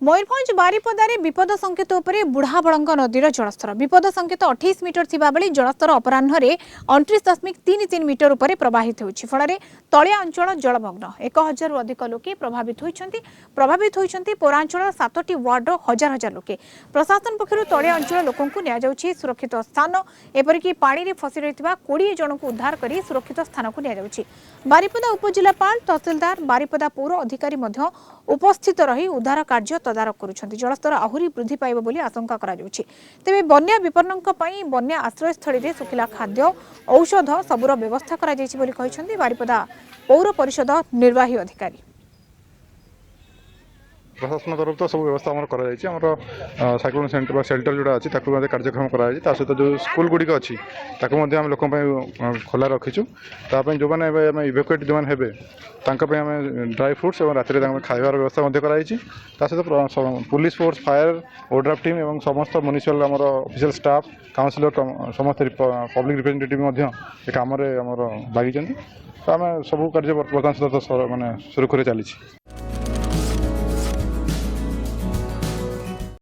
मयूरभंज बारिपदारे विपद संकेत उपरे बुढ़ाबड़ंग नदीर जलस्तर विपद संकेत 28 मीटर थिबा बेले जलस्तर अपराह्न 29.33 मीटर उपरे प्रवाहित होछि फल तलिया अंचल जलमग्न 1000 अधिक लोके प्रभावित होइछन्ति पौरांचल 7टी वार्ड हजार हजार लोके प्रशासन पक्षरु तलिया अंचल लोकंकु निया जाउछि सुरक्षित स्थान एपरिकी पानी रे फसी रहितबा 20 जनकु उद्धार करी सुरक्षित स्थान को निया जाउछि बारिपदा उपजिल्लापाल तहसीलदार बारिपदा पौर अधिकारी मध्य उपस्थित रही उद्धार कार्य तदारक करुछन्ति जलस्तर आहुरी वृद्धि पाइब बोली आशंका करा जाउछि तेबे बन्या विपन्नक पई बन्या आश्रयस्थली रे सुखिला खाद्य औषध सबुर व्यवस्था करा जाइछि बोली कहिछन्ति बारिपदा पौर परिषद निर्वाही अधिकारी प्रशासन तरफ तो सब व्यवस्था साइक्लोन सेंटर सेल्टर जोड़ा अच्छी कार्यक्रम कराई सहित जो स्कूल गुड़िक अच्छी आम लोक खोला रखीचु जो मैंने इवेकुएट जो मैंने ड्राई फ्रुट्स और राति खाइबार व्यवस्था कराई सहित police force fire ODRAF team और समस्त म्युनिसिपल आमर ऑफिशियल स्टाफ काउंसिलर समस्त पब्लिक रिप्रेजेंटेटिव कम लगी आम सब कार्य बर्तमान सुरक्षा मानने सुरखुरी चली।